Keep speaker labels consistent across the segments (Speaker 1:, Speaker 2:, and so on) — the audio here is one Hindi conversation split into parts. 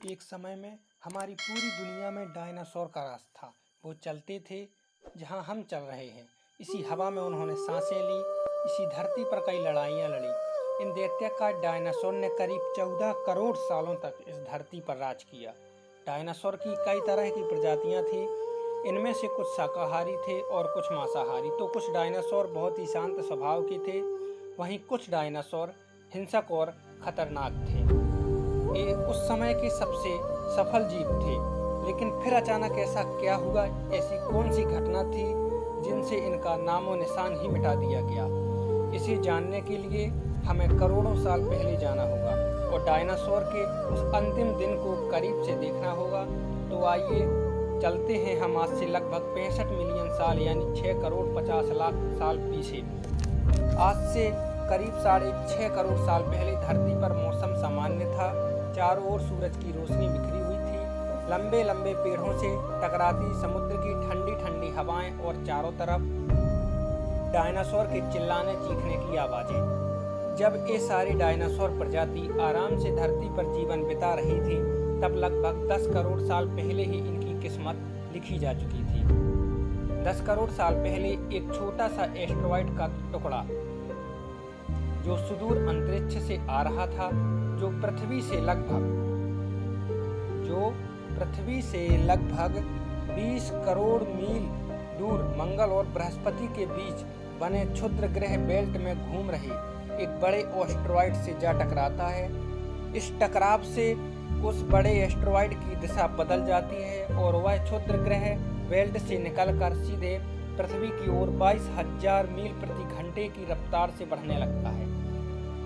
Speaker 1: एक समय में हमारी पूरी दुनिया में डायनासोर का राज था। वो चलते थे जहां हम चल रहे हैं। इसी हवा में उन्होंने सांसें ली, इसी धरती पर कई लड़ाइयां लड़ी। इन दैत्याकार डायनासोर ने करीब 14 करोड़ सालों तक इस धरती पर राज किया। डायनासोर की कई तरह की प्रजातियां थीं। इनमें से कुछ शाकाहारी थे और कुछ मांसाहारी। तो कुछ डायनासोर बहुत ही शांत स्वभाव के थे, वहीं कुछ डायनासोर हिंसक और खतरनाक थे। ये उस समय के सबसे सफल जीव थे। लेकिन फिर अचानक ऐसा क्या हुआ? ऐसी कौन सी घटना थी जिनसे इनका नामो निशान ही मिटा दिया गया? इसे जानने के लिए हमें करोड़ों साल पहले जाना होगा और डायनासोर के उस अंतिम दिन को करीब से देखना होगा। तो आइए चलते हैं हम आज से लगभग 65 मिलियन साल यानी 6 करोड़ 50 लाख साल पीछे। आज से करीब 6.5 करोड़ साल पहले धरती पर मौसम सामान्य था। चारों ओर सूरज की रोशनी बिखरी हुई थी। लंबे लंबे पेड़ों से टकराती समुद्र की ठंडी ठंडी हवाएं और चारों तरफ डायनासोर के चिल्लाने चीखने की आवाजें। जब ये सारी डायनासोर प्रजाति आराम से धरती पर जीवन बिता रही थी, तब लगभग 10 करोड़ साल पहले ही इनकी किस्मत लिखी जा चुकी थी। 10 करोड़ साल पहले एक छोटा सा एस्टेरॉयड का टुकड़ा जो सुदूर अंतरिक्ष से आ रहा था, जो पृथ्वी से लगभग 20 करोड़ मील दूर मंगल और बृहस्पति के बीच बने क्षुद्र ग्रह बेल्ट में घूम रहे एक बड़े एस्टेरॉयड से जा टकराता है। इस टकराव से उस बड़े एस्टेरॉयड की दिशा बदल जाती है और वह क्षुद्र ग्रह बेल्ट से निकलकर सीधे पृथ्वी की ओर 22,000 मील प्रति घंटे की रफ्तार से बढ़ने लगता है।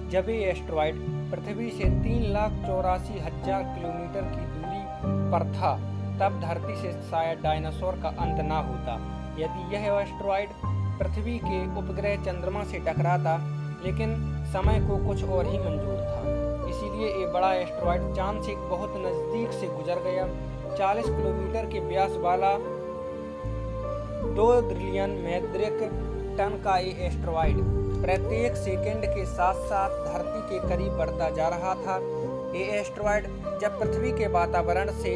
Speaker 1: जब ये एस्टेरॉयड पृथ्वी से 3,84,000 किलोमीटर की दूरी पर था, तब धरती से शायद डायनासोर का अंत ना होता। यदि यह एस्टेरॉयड पृथ्वी के उपग्रह चंद्रमा से टकराता, लेकिन समय को कुछ और ही मंजूर था। इसीलिए ये बड़ा एस्टेरॉयड चांद से बहुत नजदीक से गुजर गया। 40 किलोमीटर के व्यास वाला 2 ट्रिलियन मीट्रिक टन का ये एस्टेरॉयड प्रत्येक सेकंड के साथ साथ धरती के करीब बढ़ता जा रहा था। ये एस्टेरॉयड जब पृथ्वी के वातावरण से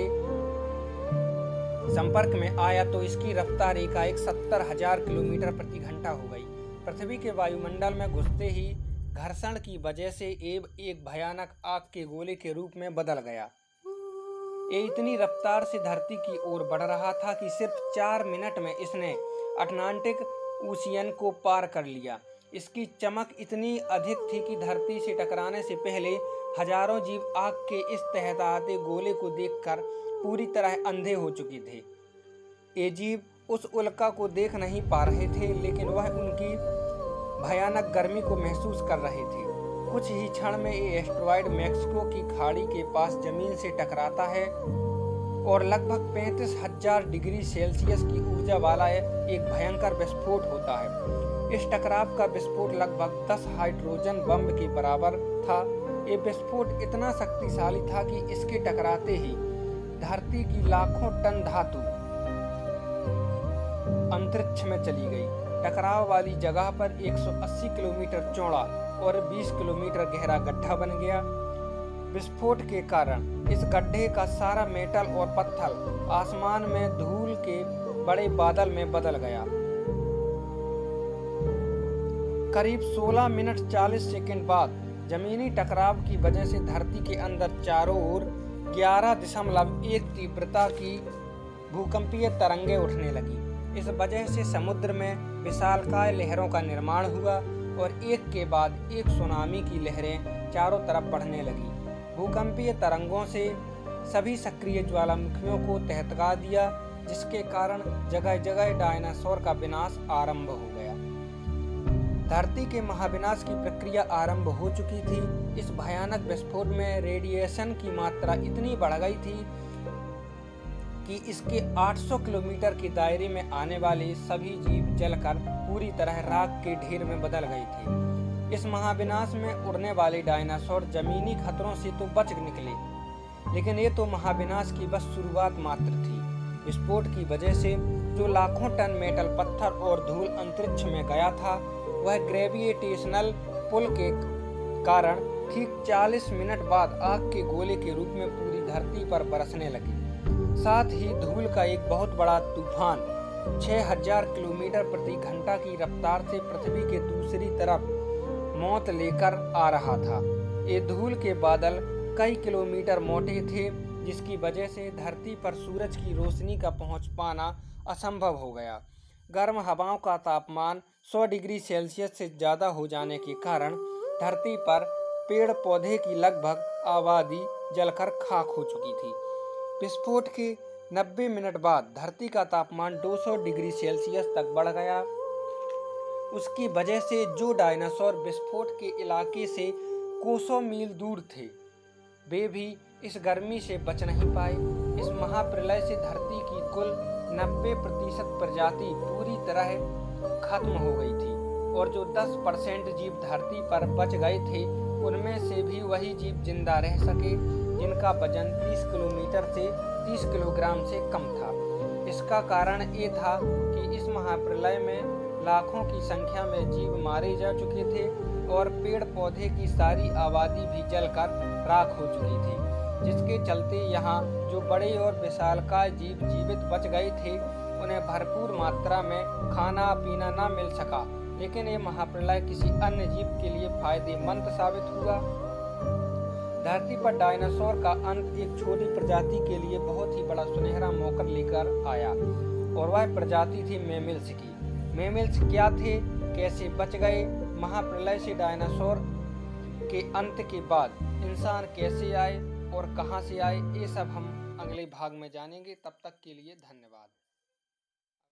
Speaker 1: संपर्क में आया तो इसकी रफ्तार एकाएक 70,000 किलोमीटर प्रति घंटा हो गई। पृथ्वी के वायुमंडल में घुसते ही घर्षण की वजह से एक भयानक आग के गोले के रूप में बदल गया। ये इतनी रफ्तार से धरती की ओर बढ़ रहा था कि सिर्फ 4 मिनट में इसने अटलांटिक ओशियन को पार कर लिया। इसकी चमक इतनी अधिक थी कि धरती से टकराने से पहले हजारों जीव आग के इस तहताते गोले को देखकर पूरी तरह अंधे हो चुके थे। ये जीव उस उल्का को देख नहीं पा रहे थे, लेकिन वह उनकी भयानक गर्मी को महसूस कर रहे थे। कुछ ही क्षण में ये एस्टेरॉयड मैक्सिको की खाड़ी के पास जमीन से टकराता है और लगभग 35,000 डिग्री सेल्सियस की ऊर्जा वाला एक भयंकर विस्फोट होता है। इस टकराव का विस्फोट लगभग 10 हाइड्रोजन बम के बराबर था। ये विस्फोट इतना शक्तिशाली था कि इसके टकराते ही धरती की लाखों टन धातु अंतरिक्ष में चली गई। टकराव वाली जगह पर 180 किलोमीटर चौड़ा और 20 किलोमीटर गहरा गड्ढा बन गया। विस्फोट के कारण इस गड्ढे का सारा मेटल और पत्थर आसमान में धूल के बड़े बादल में बदल गया। करीब 16 मिनट 40 सेकंड बाद जमीनी टकराव की वजह से धरती के अंदर चारों ओर 11.1 तीव्रता की भूकंपीय तरंगें उठने लगी। इस वजह से समुद्र में विशालकाय लहरों का निर्माण हुआ और एक के बाद एक सुनामी की लहरें चारों तरफ बढ़ने लगी। भूकंपीय तरंगों से सभी सक्रिय ज्वालामुखियों को तहतका दिया, जिसके कारण जगह जगह डायनासोर का विनाश आरंभ हो गया। धरती के महाविनाश की प्रक्रिया आरंभ हो चुकी थी। इस भयानक विस्फोट में रेडिएशन की मात्रा इतनी बढ़ गई थी कि इसके 800 किलोमीटर के दायरे में आने वाले सभी जीव जलकर पूरी तरह राख के ढेर में बदल गए थे। इस महाविनाश में उड़ने वाले डायनासोर जमीनी खतरों से तो बच निकले, लेकिन ये तो महाविनाश की बस शुरुआत मात्र थी। विस्फोट की वजह से जो लाखों टन मेटल, पत्थर और धूल अंतरिक्ष में गया था, वह ग्रेविटेशनल पुल के कारण ठीक 40 मिनट बाद आग के गोले के रूप में पूरी धरती पर बरसने लगी। साथ ही धूल का एक बहुत बड़ा तूफान 6000 किलोमीटर प्रति घंटा की रफ्तार से पृथ्वी के दूसरी तरफ मौत लेकर आ रहा था। ये धूल के बादल कई किलोमीटर मोटे थे, जिसकी वजह से धरती पर सूरज की रोशनी का पहुंच पाना असंभव हो गया। गर्म हवाओं का तापमान 100 डिग्री सेल्सियस से ज़्यादा हो जाने के कारण धरती पर पेड़ पौधे की लगभग आबादी जलकर खाक हो चुकी थी। विस्फोट के 90 मिनट बाद धरती का तापमान 200 डिग्री सेल्सियस तक बढ़ गया। उसकी वजह से जो डायनासोर विस्फोट के इलाके से कोसों मील दूर थे, वे भी इस गर्मी से बच नहीं पाए। इस महाप्रलय से धरती की कुल 90% प्रजाति पूरी तरह खत्म हो गई थी और जो 10% जीव धरती पर बच गए थे, उनमें से भी वही जीव जिंदा रह सके जिनका वजन 30 किलोमीटर से 30 किलोग्राम से कम था। इसका कारण ये था कि इस महाप्रलय में लाखों की संख्या में जीव मारे जा चुके थे और पेड़ पौधे की सारी आबादी भी जलकर राख हो चुकी थी, जिसके चलते यहाँ जो बड़े और विशालकाय जीव जीवित बच गए थे, उन्हें भरपूर मात्रा में खाना पीना न मिल सका। लेकिन ये महाप्रलय किसी अन्य जीव के लिए फायदेमंद साबित हुआ। धरती पर डायनासोर का अंत एक छोटी प्रजाति के लिए बहुत ही बड़ा सुनहरा मौका लेकर आया और वह प्रजाति थी मैमल्स की। मैमल्स क्या थे, कैसे बच गए, महाप्रलय से डायनासोर के अंत के बाद इंसान कैसे आए और कहां से आए, ये सब हम अगले भाग में जानेंगे। तब तक के लिए धन्यवाद।